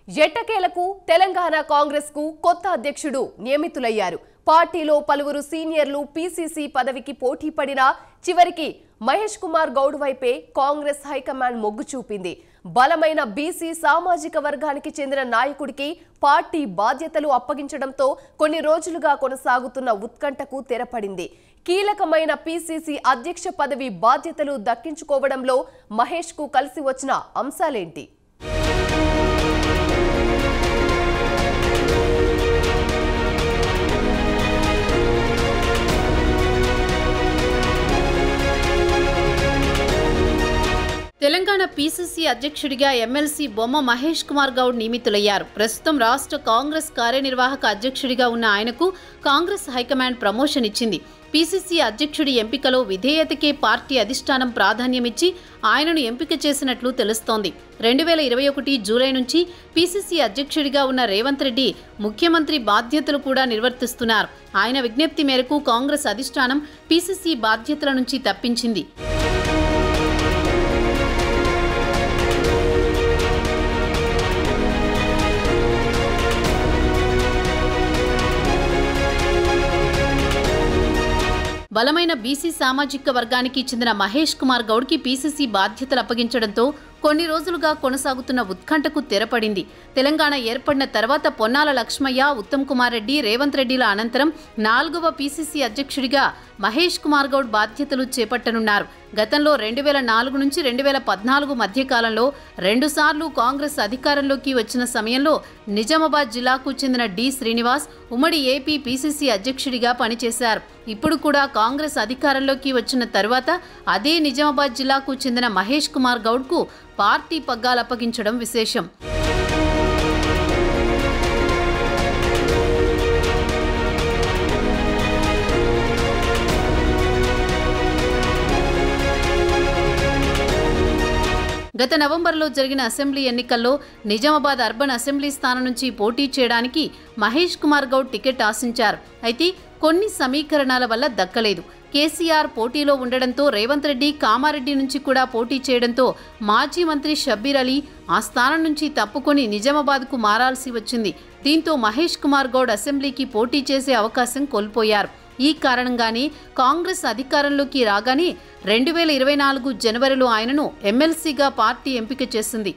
ఎట్టకేలకు తెలంగాణ కాంగ్రెస్ కు కొత్త అధ్యక్షుడు నియమితులయ్యారు. పార్టీలో పలువురు సీనియర్లు పీసీసీ పదవికి పోటీ పడినా చివరికి మహేష్ కుమార్ గౌడ్ వైపే కాంగ్రెస్ హైకమాండ్ మొగ్గు చూపింది. బలమైన బీసీ సామాజిక వర్గానికి చెందిన నాయకుడికి పార్టీ బాధ్యతలు అప్పగించడంతో కొన్ని రోజులుగా కొనసాగుతున్న ఉత్కంఠకు తెరపడింది. కీలకమైన పీసీసీ అధ్యక్ష పదవి బాధ్యతలు దక్కించుకోవడంలో మహేష్ కు కలిసి వచ్చిన అంశాలేంటి? తెలంగాణ పీసీసీ అధ్యక్షుడిగా ఎమ్మెల్సీ బొమ్మ మహేష్ కుమార్ గౌడ్ నియమితులయ్యారు. ప్రస్తుతం రాష్ట్ర కాంగ్రెస్ కార్యనిర్వాహక అధ్యక్షుడిగా ఉన్న ఆయనకు కాంగ్రెస్ హైకమాండ్ ప్రమోషన్ ఇచ్చింది. పీసీసీ అధ్యక్షుడి ఎంపికలో విధేయతకే పార్టీ అధిష్టానం ప్రాధాన్యమిచ్చి ఆయనను ఎంపిక చేసినట్లు తెలుస్తోంది. 2021 జూలై నుంచి పీసీసీ అధ్యక్షుడిగా ఉన్న రేవంత్ రెడ్డి ముఖ్యమంత్రి బాధ్యతలు కూడా నిర్వర్తిస్తున్నారు. ఆయన విజ్ఞప్తి మేరకు కాంగ్రెస్ అధిష్టానం పీసీసీ బాధ్యతల నుంచి తప్పించింది. బలమైన బీసీ సామాజిక వర్గానికి చెందిన మహేష్ కుమార్ గౌడ్కి పీసీసీ బాధ్యతలు అప్పగించడంతో కొన్ని రోజులుగా కొనసాగుతున్న ఉత్కంఠకు తెరపడింది. తెలంగాణ ఏర్పడిన తర్వాత పొన్నాల లక్ష్మయ్య, ఉత్తమ్ కుమార్ రెడ్డి, రేవంత్ రెడ్డిల అనంతరం 4వ పీసీసీ అధ్యక్షుడిగా మహేష్ కుమార్ గౌడ్ బాధ్యతలు చేపట్టనున్నారు. గతంలో 2004 నుంచి 2014 మధ్యకాలంలో 2 సార్లు కాంగ్రెస్ అధికారంలోకి వచ్చిన సమయంలో నిజామాబాద్ జిల్లాకు చెందిన డి శ్రీనివాస్ ఉమ్మడి ఏపీ పీసీసీ అధ్యక్షుడిగా పనిచేశారు. ఇప్పుడు కూడా కాంగ్రెస్ అధికారంలోకి వచ్చిన తర్వాత అదే నిజామాబాద్ జిల్లాకు చెందిన మహేష్ కుమార్ గౌడ్కు పార్టీ పగ్గాలప్పగించడం విశేషం. గత నవంబర్లో జరిగిన అసెంబ్లీ ఎన్నికల్లో నిజామాబాద్ అర్బన్ అసెంబ్లీ స్థానం నుంచి పోటీ చేయడానికి మహేష్ కుమార్ గౌడ్ టికెట్ ఆశించారు. అయితే కొన్ని సమీకరణాల వల్ల దక్కలేదు. కేసీఆర్ పోటీలో ఉండడంతో రేవంత్ రెడ్డి కామారెడ్డి నుంచి కూడా పోటీ చేయడంతో మాజీ మంత్రి షబ్బీర్ అలీ ఆ స్థానం నుంచి తప్పుకొని నిజామాబాద్కు మారాల్సి వచ్చింది. దీంతో మహేష్ కుమార్ గౌడ్ అసెంబ్లీకి పోటీ చేసే అవకాశం కోల్పోయారు. ఈ కారణంగానే కాంగ్రెస్ అధికారంలోకి రాగానే 2024 జనవరిలో ఆయనను ఎమ్మెల్సీగా పార్టీ ఎంపిక చేసింది.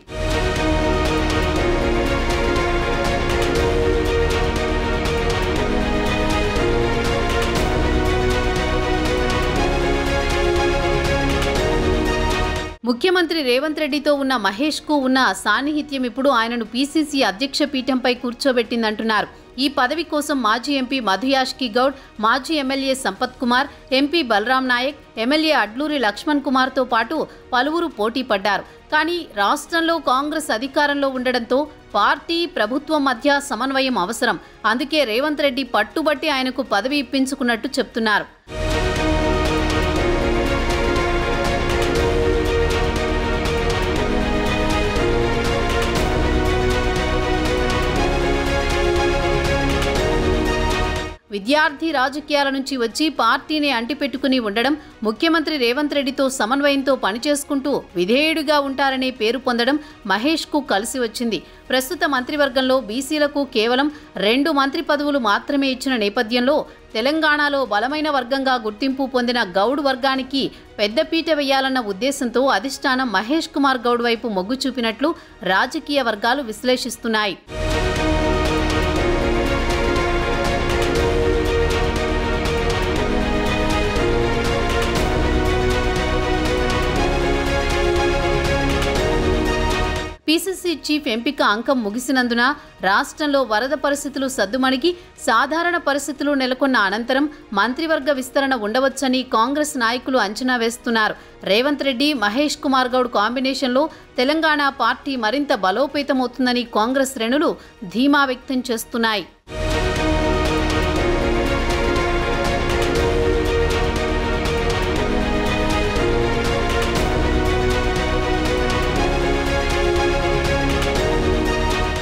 ముఖ్యమంత్రి రేవంత్ రెడ్డితో ఉన్న మహేష్ కు ఉన్న సాన్నిహిత్యం ఇప్పుడు ఆయనను పీసీసీ అధ్యక్ష పీఠంపై కూర్చోబెట్టిందంటున్నారు. ఈ పదవి కోసం మాజీ ఎంపీ మధుయాష్కి గౌడ్, మాజీ MLA Sampath Kumar, MP Balaram Naik, MLA Adluri Laxman కుమార్తో పాటు పలువురు పోటీ పడ్డారు. కానీ రాష్ట్రంలో కాంగ్రెస్ అధికారంలో ఉండడంతో పార్టీ ప్రభుత్వం మధ్య సమన్వయం అవసరం. అందుకే రేవంత్ రెడ్డి పట్టుబట్టి ఆయనకు పదవి ఇప్పించుకున్నట్టు చెప్తున్నారు. విద్యార్థి రాజకీయాల నుంచి వచ్చి పార్టీని అంటిపెట్టుకుని ఉండడం, ముఖ్యమంత్రి రేవంత్ రెడ్డితో సమన్వయంతో పనిచేసుకుంటూ విధేయుడిగా ఉంటారనే పేరు పొందడం మహేష్ కు కలిసి వచ్చింది. ప్రస్తుత మంత్రివర్గంలో బీసీలకు కేవలం 2 మంత్రి పదవులు మాత్రమే ఇచ్చిన నేపథ్యంలో తెలంగాణలో బలమైన వర్గంగా గుర్తింపు పొందిన గౌడ్ వర్గానికి పెద్దపీట వేయాలన్న ఉద్దేశంతో అధిష్టానం మహేష్ కుమార్ గౌడ్ వైపు మొగ్గు చూపినట్లు రాజకీయ వర్గాలు విశ్లేషిస్తున్నాయి. పీసీసీ చీఫ్ ఎంపిక అంకం ముగిసినందున రాష్ట్రంలో వరద పరిస్థితులు సద్దుమణిగి సాధారణ పరిస్థితులు నెలకొన్న అనంతరం మంత్రివర్గ విస్తరణ ఉండవచ్చని కాంగ్రెస్ నాయకులు అంచనా వేస్తున్నారు. రేవంత్ రెడ్డి, మహేష్ కుమార్ గౌడ్ కాంబినేషన్లో తెలంగాణ పార్టీ మరింత బలోపేతమవుతుందని కాంగ్రెస్ శ్రేణులు ధీమా వ్యక్తం చేస్తున్నాయి.